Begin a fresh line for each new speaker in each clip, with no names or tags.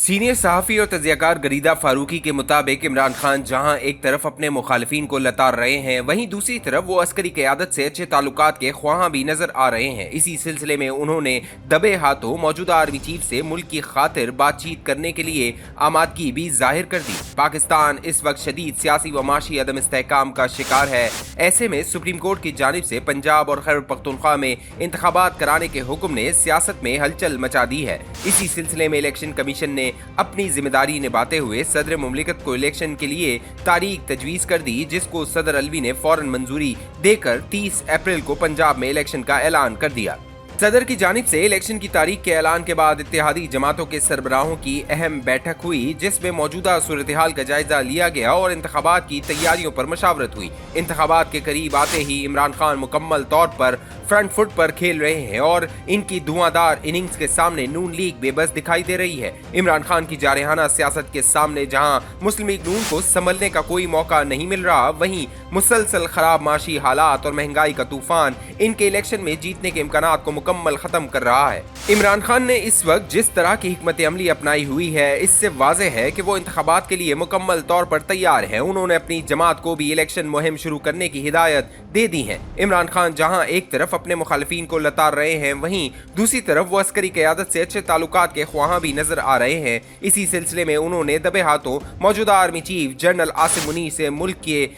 Senior सहाफ़ी और तजियाकार गरीदा फारूकी के मुताबिक इमरान खान जहां एक तरफ अपने मुखालिफिन को लताड़ रहे हैं, वहीं दूसरी तरफ वो अस्करी क़यादत से अच्छे ताल्लुकात के ख्वाहां भी नजर आ रहे हैं। इसी सिलसिले में उन्होंने दबे हाथों मौजूदा आर्मी चीफ से मुल्क की खातिर बातचीत करने के लिए आमादगी भी जाहिर कर दी। पाकिस्तान इस वक्त शदीद सियासी व माशी अदम इस्तेहकाम का शिकार है। ऐसे में सुप्रीम कोर्ट की जानिब से पंजाब और खैबर पख्तूनख्वा में इंतखाबात कराने के हुक्म ने सियासत में हलचल मचा दी है। इसी सिलसिले में इलेक्शन कमीशन ने अपनी जिम्मेदारी निभाते हुए सदर मुमलिकत को इलेक्शन के लिए तारीख तजवीज कर दी, जिसको सदर अलवी ने फौरन मंजूरी देकर 30 अप्रैल को पंजाब में इलेक्शन का ऐलान कर दिया। सदर की जानिब से इलेक्शन की तारीख के ऐलान के बाद इत्तेहादी जमातों के सरबराहों की अहम बैठक हुई, जिसमें मौजूदा सूरत हाल का जायजा लिया गया और इंतखाबात की तैयारियों पर मशावरत हुई। इंतखाबात के करीब आते ही इमरान खान मुकम्मल तौर पर फ्रंट फुट पर खेल रहे हैं और इनकी धुआंधार इनिंग्स के सामने नून लीग बेबस दिखाई दे रही है। इमरान खान की जारहाना सियासत के सामने जहां मुस्लिम लीग नून को संभलने का कोई मौका नहीं मिल रहा, वहीं मुसलसल खराब माशी हालात और महंगाई का तूफान इनके इलेक्शन में जीतने के इम्कानात को मुकम्मल खत्म कर रहा है। इमरान खान ने इस वक्त जिस तरह की हिकमत अमली अपनाई हुई है, इससे वाज़ेह है कि वो इंतखाबात के लिए मुकम्मल तौर पर तैयार है। उन्होंने अपनी जमात को भी इलेक्शन मुहिम शुरू करने की हिदायत दे दी है। इमरान खान जहां एक तरफ अपने मुखालिफिन को लताड़ रहे हैं, वहीं दूसरी तरफ वो अस्करी क़यादत से अच्छे ताल्लुकात के ख्वाहां भी नजर आ रहे हैं। इसी सिलसिले में उन्होंने दबे हाथों मौजूदा army chief general Asim Munir से मुल्क के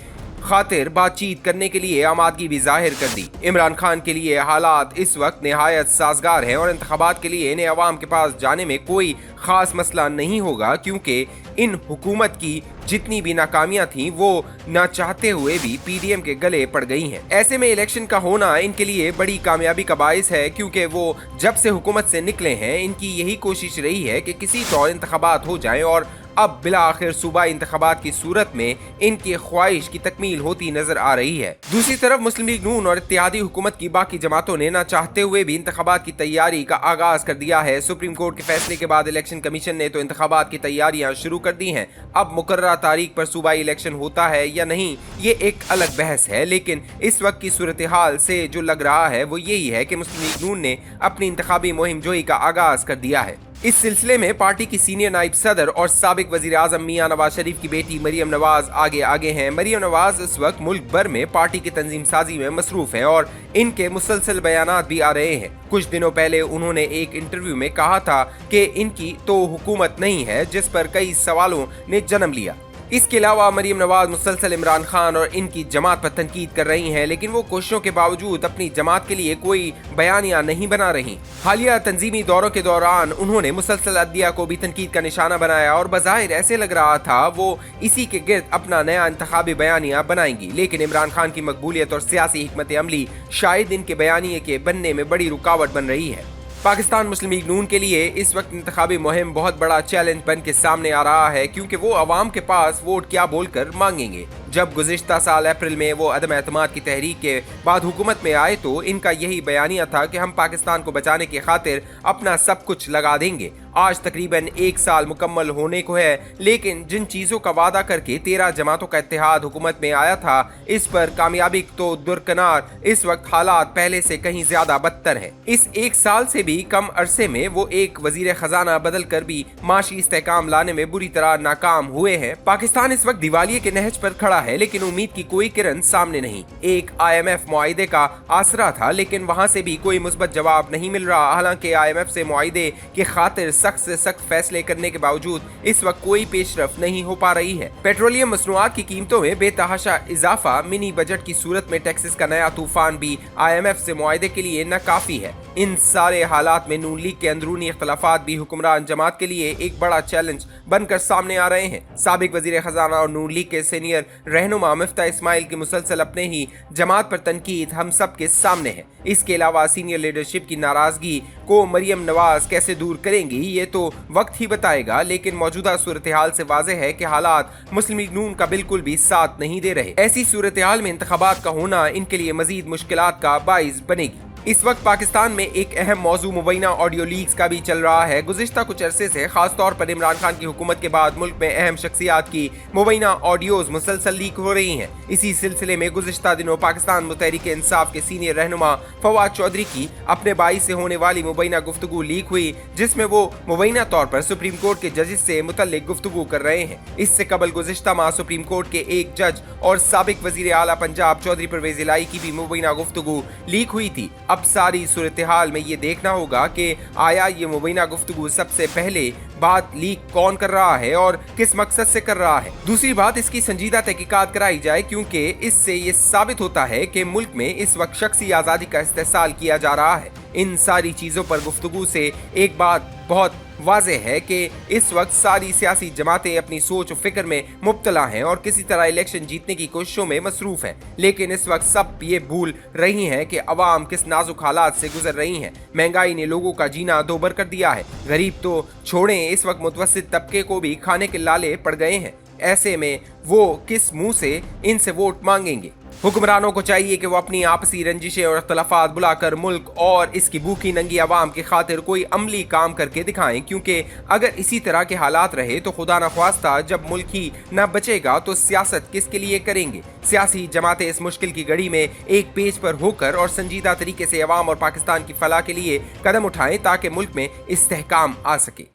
खातिर बातचीत करने के लिए आमादगी भी जाहिर कर दी। इमरान खान के लिए हालात इस वक्त निहायत साजगार हैं और इंतखाबात के लिए इन्हें अवाम के पास जाने में कोई खास मसला नहीं होगा, क्योंकि इन हुकूमत की जितनी भी नाकामियां थीं वो ना चाहते हुए भी पीडीएम के गले पड़ गई हैं। ऐसे में इलेक्शन का होना इनके लिए बड़ी कामयाबी का बाइस है, क्योंकि वो जब से हुकूमत से निकले हैं इनकी यही कोशिश रही है कि किसी तौर इंतखाबात हो जाएं और अब बिला आखिर सूबाई इंतखाबात की सूरत में इनकी ख्वाहिश की तकमील होती नजर आ रही है। दूसरी तरफ मुस्लिम लीग नून और इत्तेहादी हुकूमत की बाकी जमातों ने ना चाहते हुए भी इंतखाबात की तैयारी का आगाज कर दिया है। सुप्रीम कोर्ट के फैसले के बाद इलेक्शन कमीशन ने तो इंतखाबात की तैयारियां शुरू कर दी हैं। अब मुकर्ररा तारीख पर सूबाई इलेक्शन होता है या नहीं, ये एक अलग बहस है, लेकिन इस वक्त की सूरत हाल से जो लग रहा है वो यही है कि मुस्लिम लीग नून ने अपनी इंतखाबी मुहिम जोई का आगाज कर दिया है। इस सिलसिले में पार्टी की सीनियर नायब सदर और साबिक वजीर आजम मियां नवाज शरीफ की बेटी मरियम नवाज आगे हैं। मरियम नवाज इस वक्त मुल्क भर में पार्टी की तंजीम साजी में मसरूफ हैं और इनके मुसलसल बयानात भी आ रहे हैं। कुछ दिनों पहले उन्होंने एक इंटरव्यू में कहा था कि इनकी तो हुकूमत नहीं है, जिस पर कई सवालों ने जन्म लिया। इसके अलावा मरियम नवाज मुसलसल इमरान खान और इनकी जमात पर तनकीद कर रही हैं, लेकिन वो कोशिशों के बावजूद अपनी जमात के लिए कोई बयानिया नहीं बना रही। हालिया तंजीमी दौरों के दौरान उन्होंने मुसलसल अदलिया को भी तनकीद का निशाना बनाया और बज़ाहिर ऐसे लग रहा था वो इसी के गिर्द अपना नया इंतखाबी बयानिया बनाएंगी, लेकिन इमरान खान की मकबूलियत और सियासी हिकमत अमली शायद इनके बयानिए के बनने में बड़ी रुकावट बन रही है। पाकिस्तान मुस्लिम लीग नून के लिए इस वक्त इंतखाबी मुहिम बहुत बड़ा चैलेंज बन के सामने आ रहा है, क्योंकि वो अवाम के पास वोट क्या बोलकर मांगेंगे। जब गुज़िश्ता साल अप्रैल में वो अदम एतमाद की तहरीक के बाद हुकूमत में आए तो इनका यही बयानिया था कि हम पाकिस्तान को बचाने की खातिर अपना सब कुछ लगा देंगे। आज तकरीबन 1 साल मुकम्मल होने को है, लेकिन जिन चीज़ों का वादा करके 13 जमातों का इत्तेहाद हुकूमत में आया था, इस पर कामयाबी तो दरकिनार इस वक्त हालात पहले से कहीं ज्यादा बदतर है। इस 1 साल से भी कम अरसे में वो एक वजीर खजाना बदल कर भी माशी इस्तेहकाम लाने में बुरी तरह नाकाम हुए हैं। पाकिस्तान इस वक्त दिवालिये के नहज पर खड़ा है, लेकिन उम्मीद की कोई किरण सामने नहीं। एक IMF मुआहिदे का आसरा था, लेकिन वहां से भी कोई मुस्बत जवाब नहीं मिल रहा। हालांकि IMF से मुआहिदे की खातिर सख्त से सख्त फैसले करने के बावजूद इस वक्त कोई पेशरफ नहीं हो पा रही है। पेट्रोलियम मसनूआत की कीमतों में बेतहाशा इजाफा, मिनी बजट की सूरत में टैक्सेस का नया तूफान भी IMF से मुआहिदे के लिए नाकाफी है। इन सारे हालात में नून लीग के अंदरूनी इख्तलाफात भी हुक्मरान जमात के लिए एक बड़ा चैलेंज बनकर सामने आ रहे हैं। साबिक वजीर खजाना और नून लीग के सीनियर रहनुमा मिफ्ता इस्माइल की मुसलसल अपने ही जमात पर तनकीद हम सब के सामने है। इसके अलावा सीनियर लीडरशिप की नाराजगी को मरियम नवाज कैसे दूर करेंगी ये तो वक्त ही बताएगा, लेकिन मौजूदा सूरत हाल से वाज़ेह है कि हालात मुस्लिम लीग नून का बिल्कुल भी साथ नहीं दे रहे। ऐसी सूरत हाल में इंतखाबात का होना इनके लिए मजीद मुश्किलात का बाइस बनेगी। इस वक्त पाकिस्तान में एक अहम मौजू मुबैना ऑडियो लीक्स का भी चल रहा है। गुज़िश्ता कुछ अरसे से खास तौर पर इमरान खान की हुकूमत के बाद मुल्क में अहम शख्सियात की मुबैना ऑडियोज मुसलसल लीक हो रही हैं। इसी सिलसिले में गुज़िश्ता दिनों पाकिस्तान तहरीक इंसाफ के सीनियर रहनुमा फवाद चौधरी की अपने भाई से होने वाली मुबैना गुफ्तगू लीक हुई, जिसमें वो मुबैना तौर पर सुप्रीम कोर्ट के जजेस से मुतल्लिक गुफ्तगू कर रहे हैं। इससे कबल गुज़िश्ता माह सुप्रीम कोर्ट के एक जज और साबिक वज़ीर आला पंजाब चौधरी परवेज़ इलाही की भी मुबैना गुफ्तगू लीक हुई थी। अब सारी सूरत हाल में ये देखना होगा कि आया ये मुबैना गुफ्तगू सबसे पहले बात लीक कौन कर रहा है और किस मकसद से कर रहा है। दूसरी बात, इसकी संजीदा तहकीकात कराई जाए, क्योंकि इससे ये साबित होता है कि मुल्क में इस वक्त शख्सी आज़ादी का इस्तेहसाल किया जा रहा है। इन सारी चीज़ों पर गुफ्तगू से एक बात बहुत वाज़ेह है कि इस वक्त सारी सियासी जमातें अपनी सोच और फिक्र में मुब्तला हैं और किसी तरह इलेक्शन जीतने की कोशिशों में मसरूफ हैं। लेकिन इस वक्त सब ये भूल रही हैं कि अवाम किस नाजुक हालात से गुजर रही हैं। महंगाई ने लोगों का जीना दोबर कर दिया है। गरीब तो छोड़ें, इस वक्त मुतवस्सित तबके को भी खाने के लाले पड़ गए हैं। ऐसे में वो किस मुंह से इनसे वोट मांगेंगे। हुक्मरानों को चाहिए कि वो अपनी आपसी रंजिशें और इख्तलाफात बुलाकर मुल्क और इसकी भूखी नंगी आवाम की खातिर कोई अमली काम करके दिखाएं, क्योंकि अगर इसी तरह के हालात रहे तो खुदा न ख्वास्ता जब मुल्क ही न बचेगा तो सियासत किसके लिए करेंगे। सियासी जमातें इस मुश्किल की घड़ी में एक पेज पर होकर और संजीदा तरीके से अवाम और पाकिस्तान की फलाह के लिए कदम उठाएं ताकि मुल्क में इस्तेहकाम आ सके।